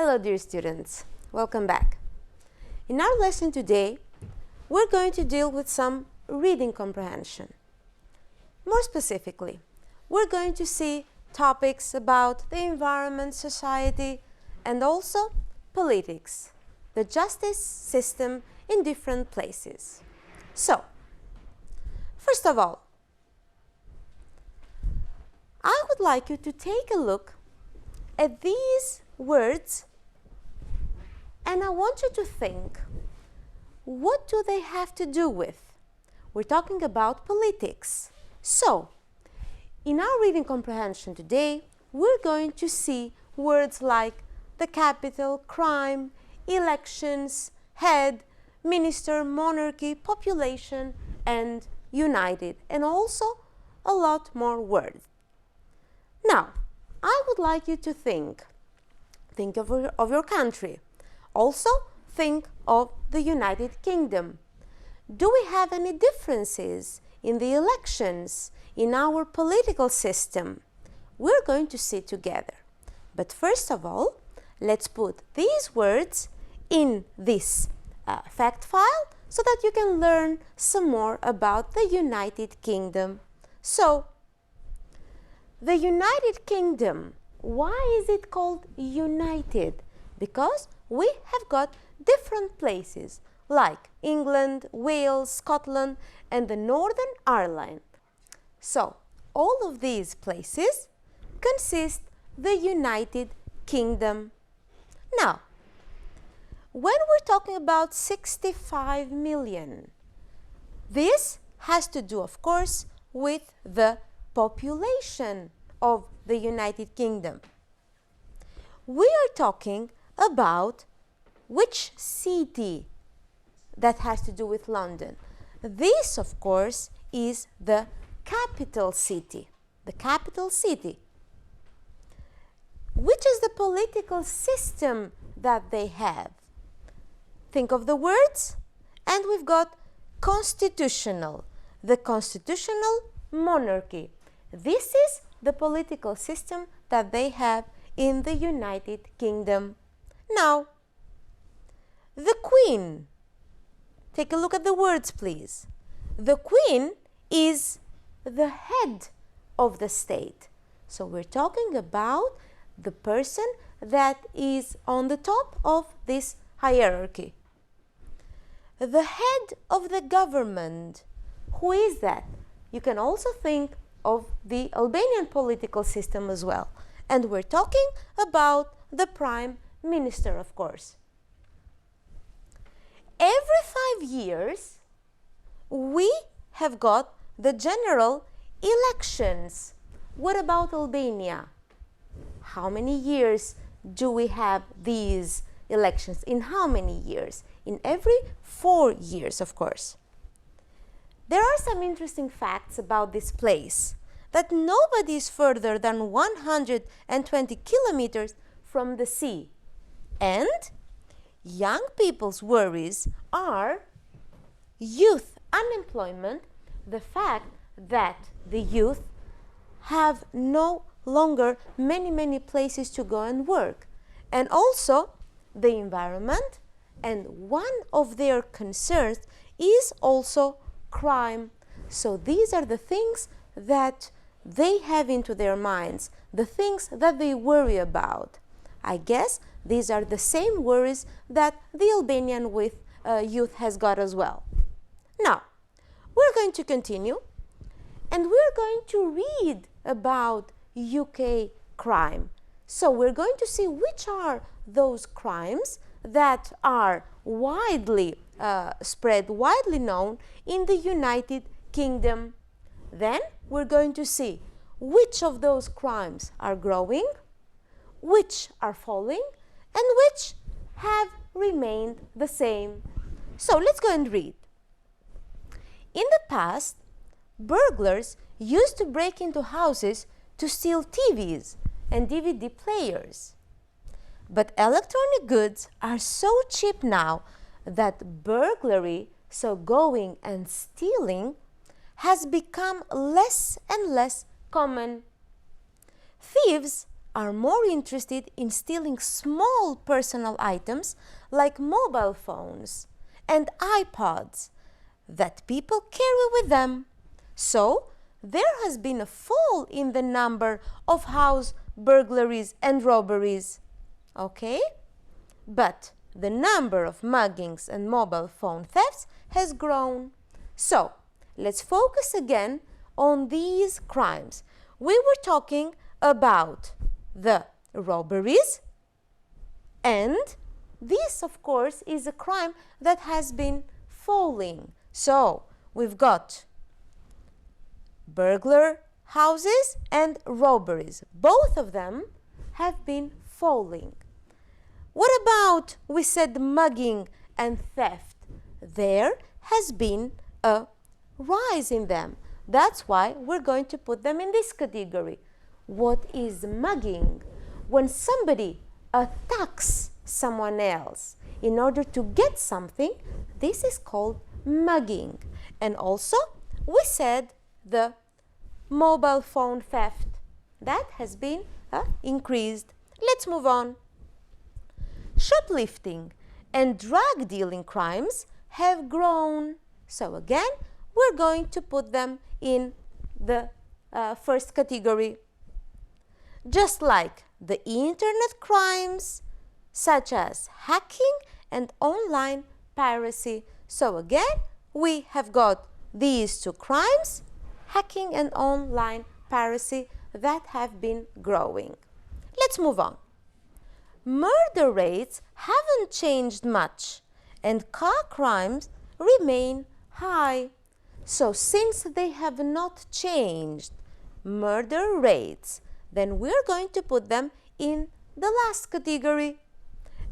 Hello dear students, welcome back. In our lesson today, we're going to deal with some reading comprehension. More specifically, we're going to see topics about the environment, society, and also politics, the justice system in different places. So, first of all, I would like you to take a look at these words and I want you to think, what do they have to do with? We're talking about politics. So, in our reading comprehension today, we're going to see words like the capital, crime, elections, head, minister, monarchy, population, and united, and also a lot more words. Now, I would like you to think of your country. Also, think of the United Kingdom. Do we have any differences in the elections, in our political system? We're going to see together. But first of all, let's put these words in this fact file so that you can learn some more about the United Kingdom. So, the United Kingdom, why is it called united? Because we have got different places like England, Wales, Scotland, and the Northern Ireland. So, all of these places consist the United Kingdom. Now, when we're talking about 65 million, this has to do, of course, with the population of the United Kingdom. We are talking about which city that has to do with London. This, of course, is the capital city. The capital city. Which is the political system that they have? Think of the words, and we've got constitutional. The constitutional monarchy. This is the political system that they have in the United Kingdom. Now, the Queen. Take a look at the words, please. The Queen is the head of the state. So we're talking about the person that is on the top of this hierarchy. The head of the government. Who is that? You can also think of the Albanian political system as well. And we're talking about the Prime Minister, of course. Every 5 years, we have got the general elections. What about Albania? How many years do we have these elections? In how many years? In every 4 years, of course. There are some interesting facts about this place, that nobody is further than 120 kilometers from the sea. And young people's worries are youth unemployment, the fact that the youth have no longer many places to go and work. And also the environment, and one of their concerns is also crime. So these are the things that they have into their minds, the things that they worry about. I guess these are the same worries that the Albanian youth has got as well. Now, we're going to continue and we're going to read about UK crime. So we're going to see which are those crimes that are widely spread, widely known in the United Kingdom. Then we're going to see which of those crimes are growing, which are falling, and which have remained the same. So let's go and read. In the past, burglars used to break into houses to steal TVs and DVD players. But electronic goods are so cheap now that burglary, so going and stealing, has become less and less common. Thieves are more interested in stealing small personal items like mobile phones and iPods that people carry with them. So, there has been a fall in the number of house burglaries and robberies. Okay? But the number of muggings and mobile phone thefts has grown. So, let's focus again on these crimes. We were talking about the robberies, and this, of course, is a crime that has been falling. So, we've got burglar houses and robberies. Both of them have been falling. What about, we said, mugging and theft? There has been a rise in them. That's why we're going to put them in this category. What is mugging? When somebody attacks someone else in order to get something, this is called mugging. And also, we said the mobile phone theft. That has been increased. Let's move on. Shoplifting and drug dealing crimes have grown. So again, we're going to put them in the first category. Just like the internet crimes, such as hacking and online piracy. So again, we have got these two crimes, hacking and online piracy, that have been growing. Let's move on. Murder rates haven't changed much, and car crimes remain high. So since they have not changed murder rates, then we're going to put them in the last category.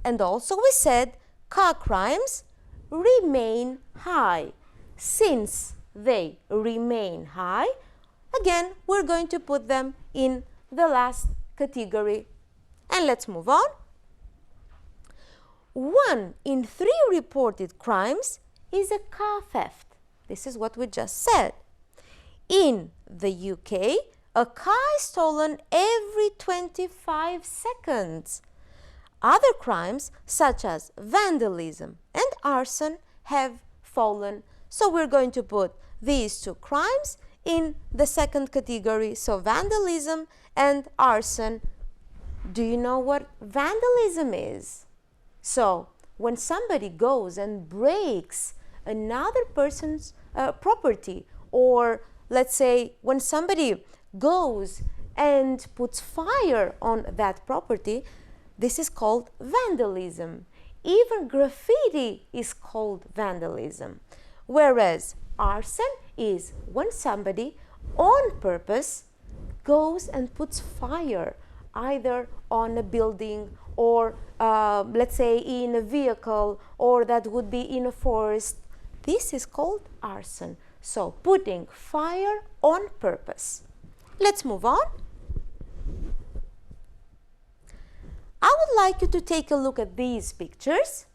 And also we said car crimes remain high. Since they remain high, again, we're going to put them in the last category. And let's move on. 1 in 3 reported crimes is a car theft. This is what we just said. In the UK, a car is stolen every 25 seconds. Other crimes, such as vandalism and arson, have fallen. So we're going to put these two crimes in the second category. So vandalism and arson. Do you know what vandalism is? So when somebody goes and breaks another person's property, or let's say when somebody goes and puts fire on that property, this is called vandalism. Even graffiti is called vandalism. Whereas arson is when somebody on purpose goes and puts fire either on a building or let's say in a vehicle, or that would be in a forest. This is called arson. So putting fire on purpose. Let's move on. I would like you to take a look at these pictures.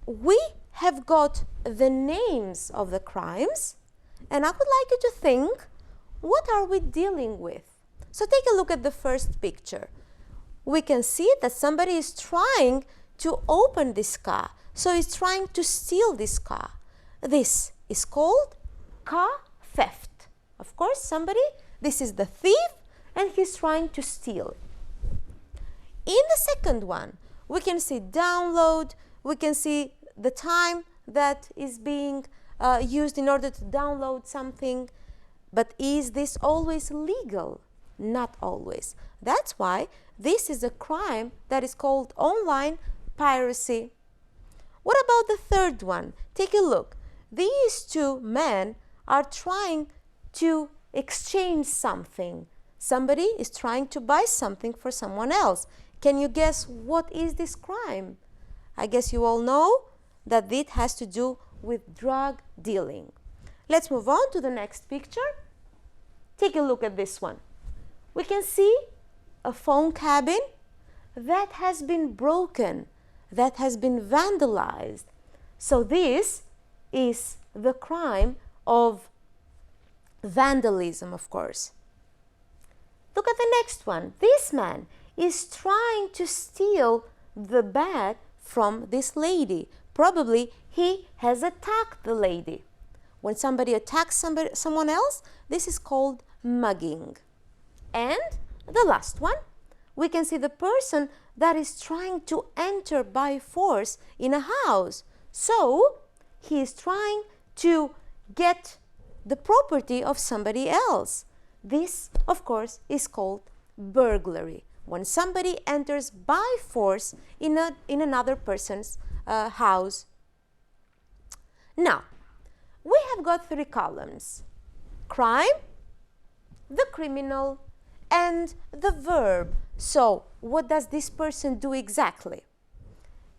We have got the names of the crimes, and I would like you to think, what are we dealing with? So take a look at the first picture. We can see that somebody is trying to open this car. So he's trying to steal this car. This is called car theft. Of course, this is the thief, and he's trying to steal. In the second one, we can see download, we can see the time that is being used in order to download something. But is this always legal? Not always. That's why this is a crime that is called online piracy. What about the third one? Take a look. These two men are trying to exchange something. Somebody is trying to buy something for someone else. Can you guess what is this crime? I guess you all know that it has to do with drug dealing. Let's move on to the next picture. Take a look at this one. We can see a phone cabin that has been broken, that has been vandalized. So this is the crime of vandalism, of course. Look at the next one. This man is trying to steal the bag from this lady. Probably he has attacked the lady. When somebody attacks someone else, this is called mugging. And the last one, we can see the person that is trying to enter by force in a house. So he is trying to get the property of somebody else. This, of course, is called burglary. When somebody enters by force in another person's house. Now, we have got three columns: crime, the criminal, and the verb. So, what does this person do exactly?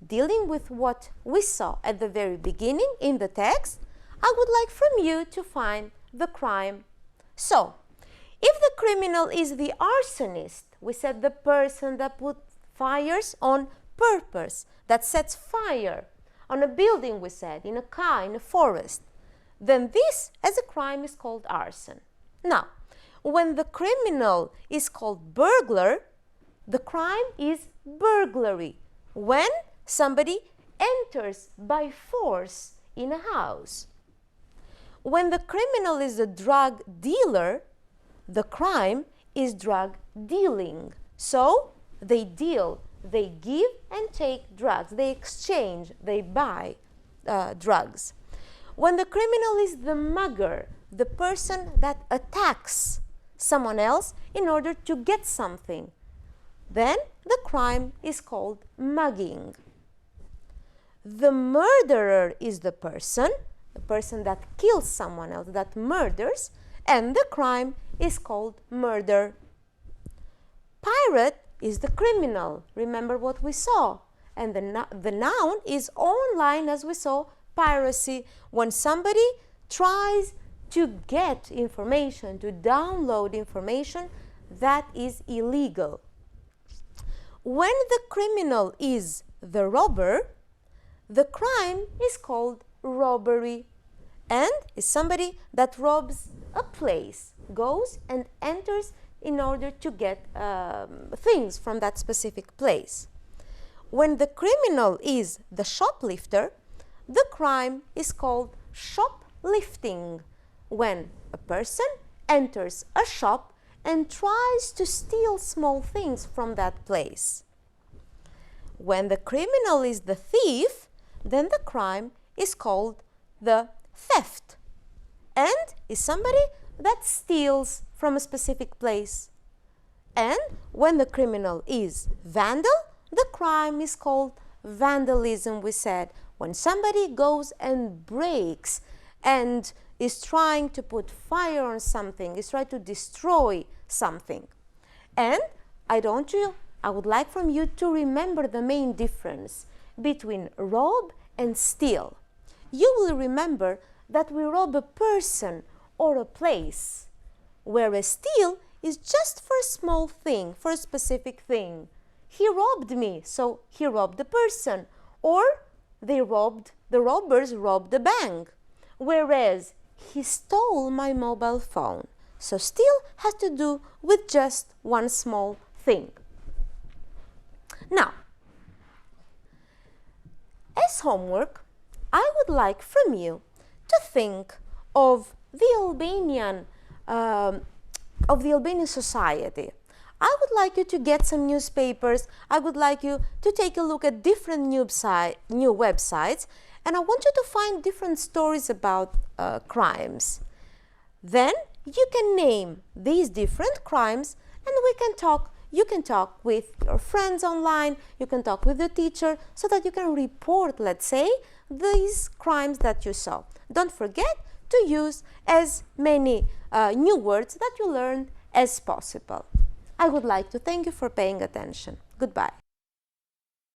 Dealing with what we saw at the very beginning in the text, I would like from you to find the crime. So, if the criminal is the arsonist, we said the person that puts fires on purpose, that sets fire on a building, we said, in a car, in a forest, then this as a crime is called arson. Now, when the criminal is called burglar, the crime is burglary. When somebody enters by force in a house. When the criminal is a drug dealer, the crime is drug dealing. So they deal, they give and take drugs, they exchange, they buy drugs. When the criminal is the mugger, the person that attacks someone else in order to get something, then the crime is called mugging. The murderer is the person that kills someone else, that murders, and the crime is called murder. Pirate is the criminal. Remember what we saw. And the noun is online, as we saw, piracy. When somebody tries to get information, to download information, that is illegal. When the criminal is the robber, the crime is called robbery, and is somebody that robs a place, goes and enters in order to get things from that specific place. When the criminal is the shoplifter, the crime is called shoplifting, when a person enters a shop and tries to steal small things from that place. When the criminal is the thief, then the crime is called the theft, and is somebody that steals from a specific place. And when the criminal is vandal, the crime is called vandalism, we said, when somebody goes and breaks and is trying to put fire on something, is trying to destroy something. And I would like from you to remember the main difference between rob and steal. You will remember that we rob a person or a place, whereas steal is just for a small thing, for a specific thing. He robbed me, so he robbed the person, or the robbers robbed the bank, whereas he stole my mobile phone. So steal has to do with just one small thing. Now, as homework, I would like from you to think of the Albanian society. I would like you to get some newspapers. I would like you to take a look at different new websites, and I want you to find different stories about crimes. Then you can name these different crimes, and we can talk. You can talk with your friends online, you can talk with the teacher, so that you can report, let's say, these crimes that you saw. Don't forget to use as many new words that you learned as possible. I would like to thank you for paying attention. Goodbye.